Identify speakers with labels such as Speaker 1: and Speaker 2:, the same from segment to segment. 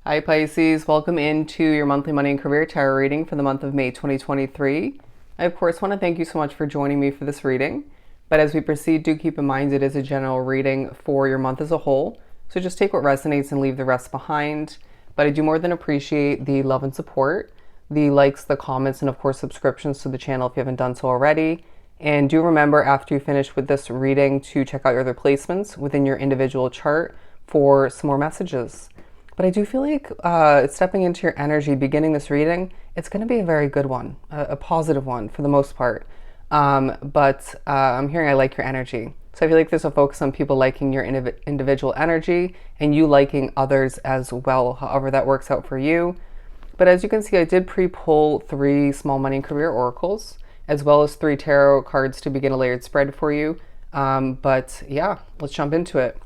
Speaker 1: Hi Pisces, welcome into your monthly money and career tarot reading for the month of May 2023. I of course want to thank you so much for joining me for this reading, but as we proceed, do keep in mind it is a general reading for your month as a whole, so just take what resonates and leave the rest behind. But I do more than appreciate the love and support, the likes, the comments, and of course subscriptions to the channel if you haven't done so already. And do remember after you finish with this reading to check out your other placements within your individual chart for some more messages. But I do feel like stepping into your energy, beginning this reading, it's going to be a very good one, a positive one for the most part. But I'm hearing I like your energy. So I feel like there's a focus on people liking your individual energy and you liking others as well, however that works out for you. But as you can see, I did pre-pull 3 small money and career oracles, as well as 3 tarot cards to begin a layered spread for you. But yeah, let's jump into it.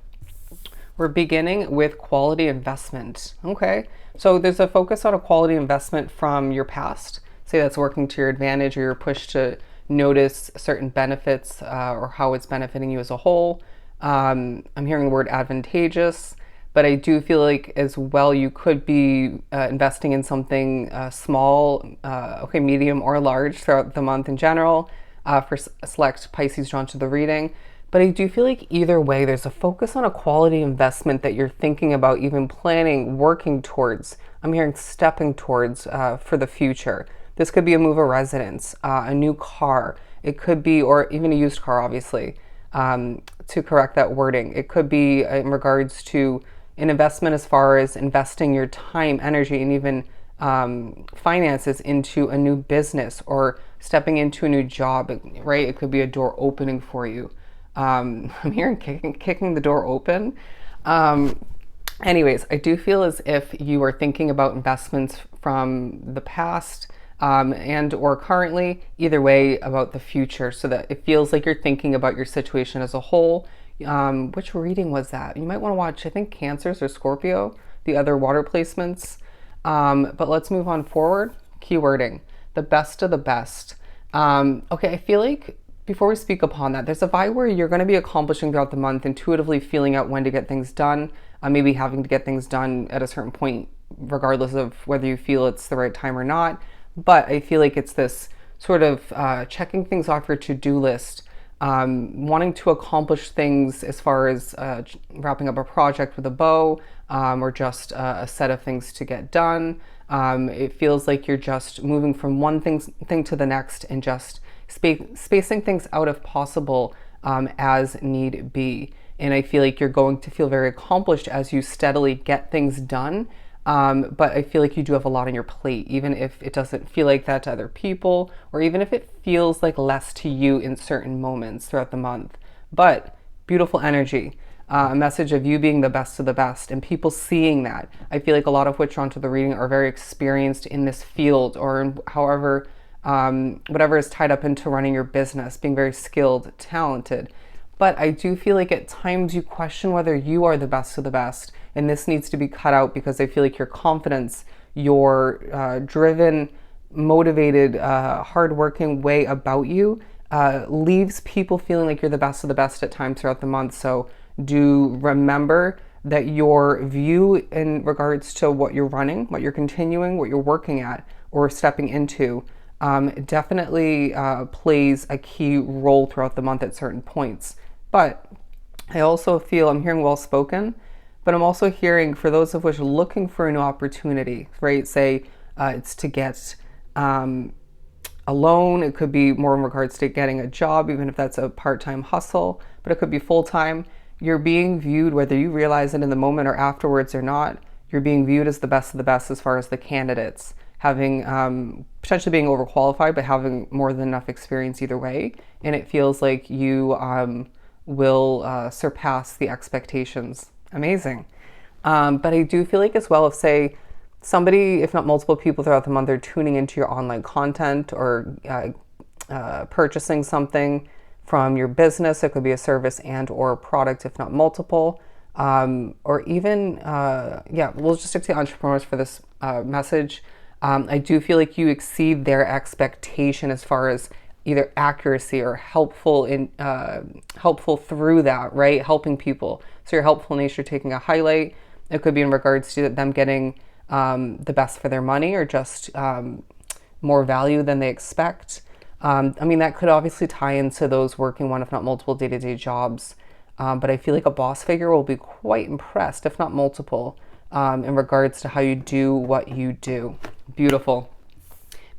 Speaker 1: We're beginning with quality investment. Okay, so there's a focus on a quality investment from your past. Say that's working to your advantage or your push to notice certain benefits or how it's benefiting you as a whole. I'm hearing the word advantageous, but I do feel like as well you could be investing in something small, medium or large throughout the month in general for select Pisces drawn to the reading. But I do feel like either way, there's a focus on a quality investment that you're thinking about, even planning, working towards. I'm hearing stepping towards for the future. This could be a move of residence, a new car. It could be, or even a used car, obviously, to correct that wording. It could be in regards to an investment as far as investing your time, energy, and even finances into a new business or stepping into a new job, right? It could be a door opening for you. I'm hearing kicking the door open. Anyways, I do feel as if you are thinking about investments from the past and or currently, either way about the future, so that it feels like you're thinking about your situation as a whole. Which reading was that? You might want to watch, I think, Cancers or Scorpio, the other water placements. But let's move on forward. Keywording, the best of the best. Okay, I feel like before we speak upon that, there's a vibe where you're going to be accomplishing throughout the month, intuitively feeling out when to get things done, maybe having to get things done at a certain point, regardless of whether you feel it's the right time or not. But I feel like it's this sort of checking things off your to-do list, wanting to accomplish things as far as wrapping up a project with a bow, or just a set of things to get done. It feels like you're just moving from one thing to the next and just spacing things out if possible as need be. And I feel like you're going to feel very accomplished as you steadily get things done. But I feel like you do have a lot on your plate, even if it doesn't feel like that to other people, or even if it feels like less to you in certain moments throughout the month. But beautiful energy, a message of you being the best of the best and people seeing that. I feel like a lot of which drawn to the reading are very experienced in this field or in however whatever is tied up into running your business, being very skilled, talented. But I do feel like at times you question whether you are the best of the best, and this needs to be cut out because I feel like your confidence, your driven, motivated, hardworking way about you leaves people feeling like you're the best of the best at times throughout the month. So do remember that your view in regards to what you're running, what you're continuing, what you're working at, or stepping into definitely plays a key role throughout the month at certain points. But I also feel I'm hearing well spoken, but I'm also hearing for those of which are looking for a new opportunity, right? Say it's to get a loan. It could be more in regards to getting a job, even if that's a part-time hustle, but it could be full-time. You're being viewed, whether you realize it in the moment or afterwards or not, you're being viewed as the best of the best as far as the candidates, having potentially being overqualified, but having more than enough experience either way. And it feels like you will surpass the expectations. Amazing. But I do feel like as well, if say somebody, if not multiple people throughout the month are tuning into your online content or purchasing something from your business, it could be a service and or product, if not multiple, or even, we'll just stick to entrepreneurs for this message. I do feel like you exceed their expectation as far as either accuracy or helpful through that, right? Helping people. So your helpful nature taking a highlight. It could be in regards to them getting the best for their money, or just more value than they expect. I mean, that could obviously tie into those working one, if not multiple, day-to-day jobs. But I feel like a boss figure will be quite impressed, if not multiple, in regards to how you do what you do. Beautiful.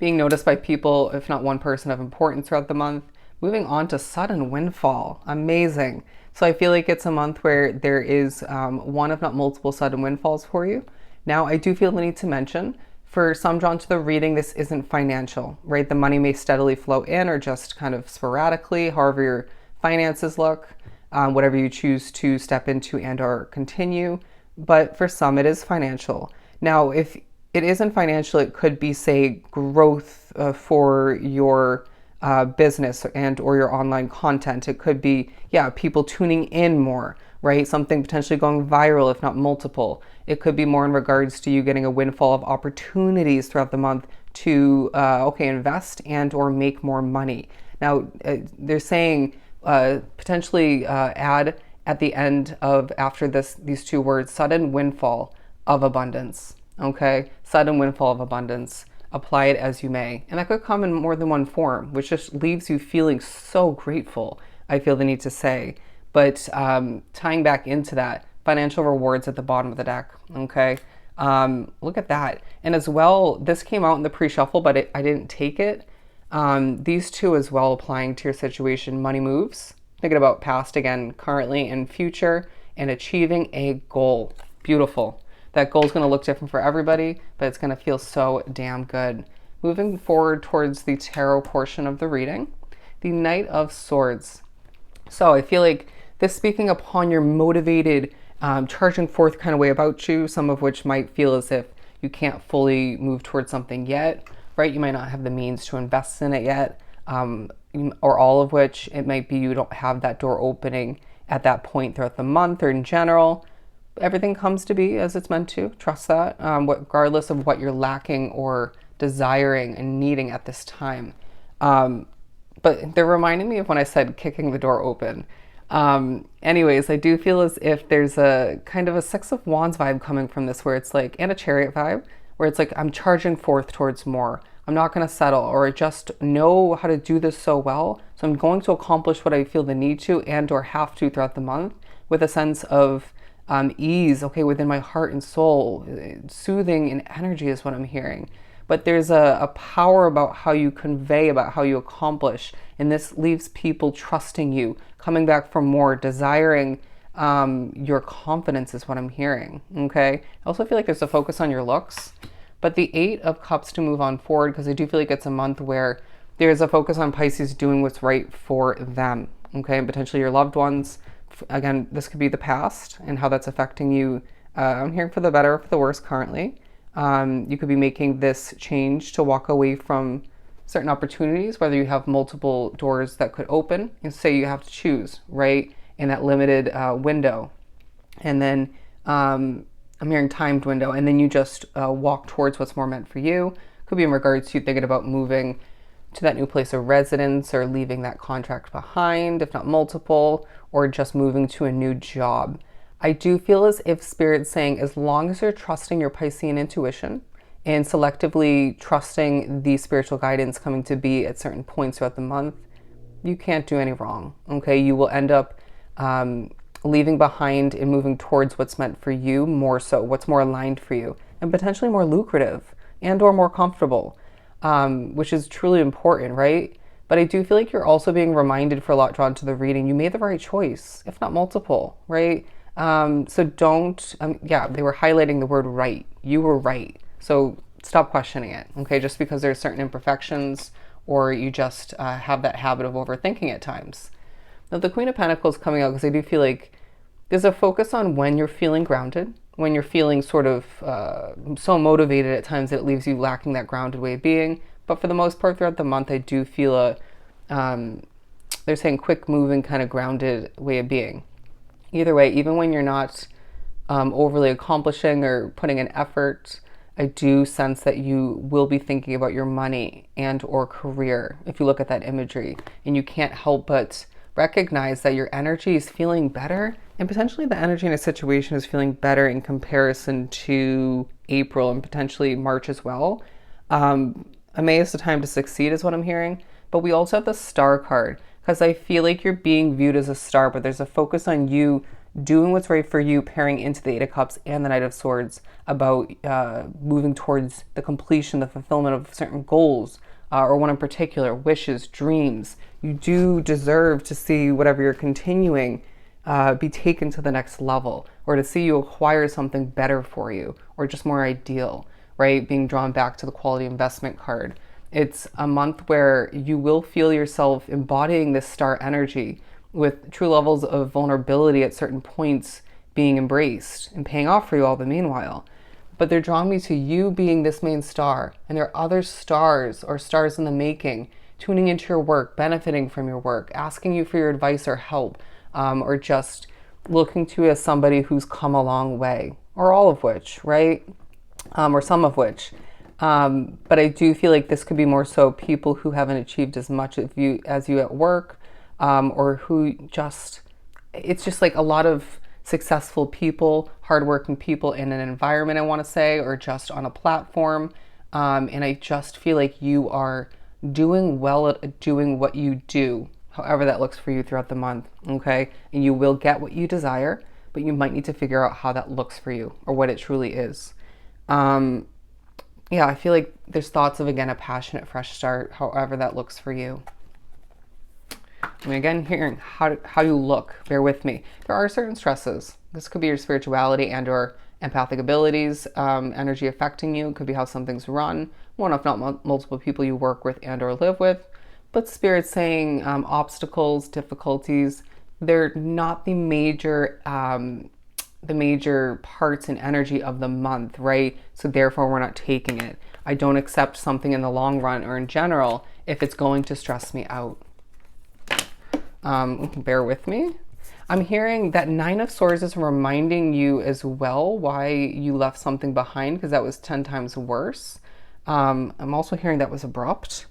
Speaker 1: Being noticed by people, if not one person of importance throughout the month. Moving on to sudden windfall. Amazing. So I feel like it's a month where there is one, if not multiple, sudden windfalls for you. Now, I do feel the need to mention, for some drawn to the reading, this isn't financial, right? The money may steadily flow in or just kind of sporadically, however your finances look, whatever you choose to step into and or continue. But for some, it is financial. Now, if it isn't financial, it could be, say, growth for your business and or your online content. It could be, yeah, people tuning in more, right? Something potentially going viral, if not multiple. It could be more in regards to you getting a windfall of opportunities throughout the month to, invest and or make more money. Now, they're saying potentially add at the end of, after these two words, sudden windfall of abundance. Okay, sudden windfall of abundance. Apply it as you may. And that could come in more than one form, which just leaves you feeling so grateful, I feel the need to say. But tying back into that, financial rewards at the bottom of the deck, okay? Look at that. And as well, this came out in the pre-shuffle, but I didn't take it. These two as well applying to your situation, money moves, thinking about past again, currently and future, and achieving a goal. Beautiful. That goal is going to look different for everybody, but it's going to feel so damn good. Moving forward towards the tarot portion of the reading, the Knight of Swords. So I feel like this speaking upon your motivated, charging forth kind of way about you, some of which might feel as if you can't fully move towards something yet, right? You might not have the means to invest in it yet, or all of which it might be you don't have that door opening at that point throughout the month or in general. Everything comes to be as it's meant to. Trust that, regardless of what you're lacking or desiring and needing at this time. But they're reminding me of when I said kicking the door open. Anyways, I do feel as if there's a kind of a Six of Wands vibe coming from this, where it's like, and a Chariot vibe, where it's like, I'm charging forth towards more. I'm not going to settle, or I just know how to do this so well. So I'm going to accomplish what I feel the need to and or have to throughout the month, with a sense of ease, okay, within my heart and soul. Soothing and energy is what I'm hearing. But there's a power about how you convey, about how you accomplish. And this leaves people trusting you, coming back for more, desiring your confidence is what I'm hearing, okay? I also feel like there's a focus on your looks. But the Eight of Cups to move on forward, because I do feel like it's a month where there's a focus on Pisces doing what's right for them, okay? And potentially your loved ones. Again, this could be the past and how that's affecting you. I'm hearing for the better or for the worse currently. You could be making this change to walk away from certain opportunities, whether you have multiple doors that could open, and say you have to choose, right, in that limited window. And then I'm hearing timed window, and then you just walk towards what's more meant for you. Could be in regards to you thinking about moving to that new place of residence, or leaving that contract behind, if not multiple, or just moving to a new job. I do feel as if Spirit's saying, as long as you're trusting your Piscean intuition and selectively trusting the spiritual guidance coming to be at certain points throughout the month, you can't do any wrong, okay? You will end up leaving behind and moving towards what's meant for you more so, what's more aligned for you, and potentially more lucrative and or more comfortable, which is truly important, right? But I do feel like you're also being reminded, for a lot drawn to the reading, you made the right choice, if not multiple, right? So don't, they were highlighting the word right. You were right. So stop questioning it, okay? Just because there's certain imperfections, or you just have that habit of overthinking at times. Now, the Queen of Pentacles coming out, because I do feel like there's a focus on when you're feeling grounded, when you're feeling sort of so motivated at times that it leaves you lacking that grounded way of being. But for the most part throughout the month, I do feel they're saying quick moving, kind of grounded way of being. Either way, even when you're not overly accomplishing or putting in effort, I do sense that you will be thinking about your money and or career if you look at that imagery. And you can't help but recognize that your energy is feeling better And potentially the energy in a situation is feeling better in comparison to April and potentially March as well. May is the time to succeed, is what I'm hearing. But we also have the star card because I feel like you're being viewed as a star, but there's a focus on you doing what's right for you, pairing into the Eight of Cups and the Knight of Swords about moving towards the completion, the fulfillment of certain goals, or one in particular, wishes, dreams. You do deserve to see whatever you're continuing be taken to the next level, or to see you acquire something better for you, or just more ideal, right? Being drawn back to the quality investment card. It's a month where you will feel yourself embodying this star energy with true levels of vulnerability at certain points being embraced and paying off for you all the meanwhile. But they're drawing me to you being this main star, and there are other stars or stars in the making tuning into your work, benefiting from your work, asking you for your advice or help, or just looking to you as somebody who's come a long way, or all of which, right? Or some of which. But I do feel like this could be more so people who haven't achieved as much as you at work, or who just, it's just like a lot of successful people, hardworking people in an environment, I want to say, or just on a platform. And I just feel like you are doing well at doing what you do, however that looks for you throughout the month, okay? And you will get what you desire, but you might need to figure out how that looks for you or what it truly is. Yeah, I feel like there's thoughts of, again, a passionate fresh start, however that looks for you. I mean, again, hearing how you look, bear with me. There are certain stresses. This could be your spirituality and or empathic abilities, energy affecting you. It could be how some things run, one if not multiple people you work with and or live with. But Spirit's saying obstacles, difficulties, they're not the major parts and energy of the month, right? So therefore we're not taking it. I don't accept something in the long run or in general if it's going to stress me out. Bear with me. I'm hearing that Nine of Swords is reminding you as well why you left something behind, because that was 10 times worse. I'm also hearing that was abrupt.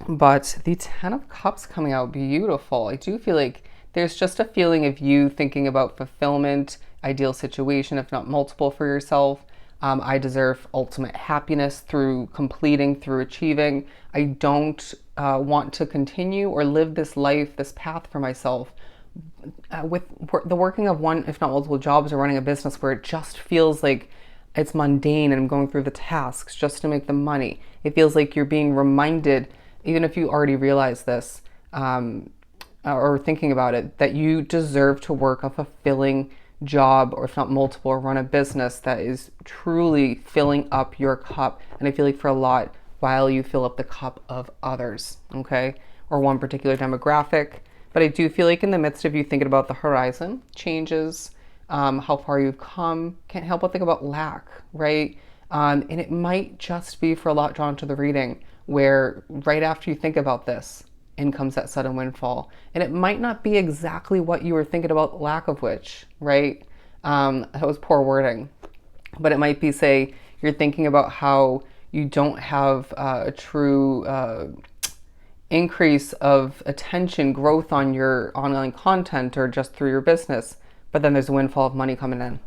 Speaker 1: But the 10 of Cups coming out, beautiful. I do feel like there's just a feeling of you thinking about fulfillment, ideal situation, if not multiple for yourself. I deserve ultimate happiness through completing, through achieving. I don't want to continue or live this life, this path for myself with the working of one, if not multiple jobs, or running a business where it just feels like it's mundane and I'm going through the tasks just to make the money. It feels like you're being reminded, even if you already realize this, or thinking about it, that you deserve to work a fulfilling job, or if not multiple, or run a business that is truly filling up your cup. And I feel like for a lot, while you fill up the cup of others, okay, or one particular demographic. But I do feel like in the midst of you thinking about the horizon changes, how far you've come, can't help but think about lack, right? And it might just be for a lot drawn to the reading where right after you think about this, in comes that sudden windfall. And it might not be exactly what you were thinking about, lack of which, right? That was poor wording. But it might be, say, you're thinking about how you don't have a true increase of attention, growth on your online content or just through your business, but then there's a windfall of money coming in.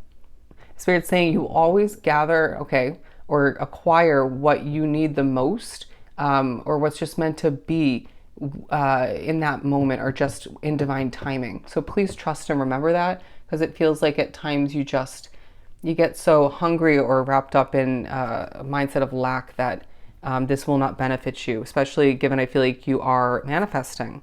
Speaker 1: Spirit's saying you always gather, okay, or acquire what you need the most, or what's just meant to be in that moment, or just in divine timing. So please trust and remember that, because it feels like at times you get so hungry or wrapped up in a mindset of lack that this will not benefit you, especially given I feel like you are manifesting.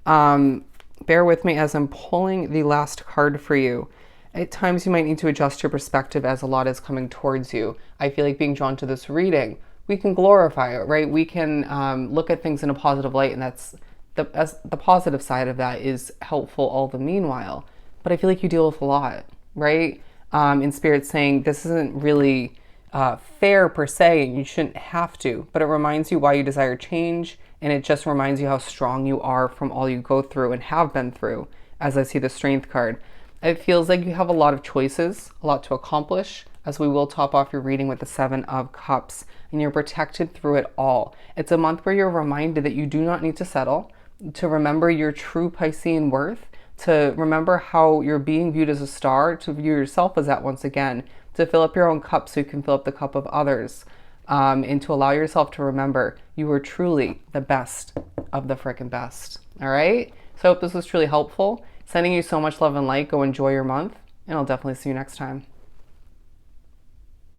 Speaker 1: Bear with me as I'm pulling the last card for you. At times you might need to adjust your perspective as a lot is coming towards you. I feel like being drawn to this reading, we can glorify it, right? We can look at things in a positive light, and that's the positive side of that is helpful all the meanwhile. But I feel like you deal with a lot, right? In Spirit saying this isn't really fair per se, and you shouldn't have to, but it reminds you why you desire change, and it just reminds you how strong you are from all you go through and have been through, as I see the Strength card. It feels like you have a lot of choices, a lot to accomplish, as we will top off your reading with the Seven of Cups, and you're protected through it all. It's a month where you're reminded that you do not need to settle, to remember your true Piscean worth, to remember how you're being viewed as a star, to view yourself as that once again, to fill up your own cup so you can fill up the cup of others, and to allow yourself to remember you are truly the best of the frickin' best. All right? So I hope this was truly helpful. Sending you so much love and light. Go enjoy your month, and I'll definitely see you next time.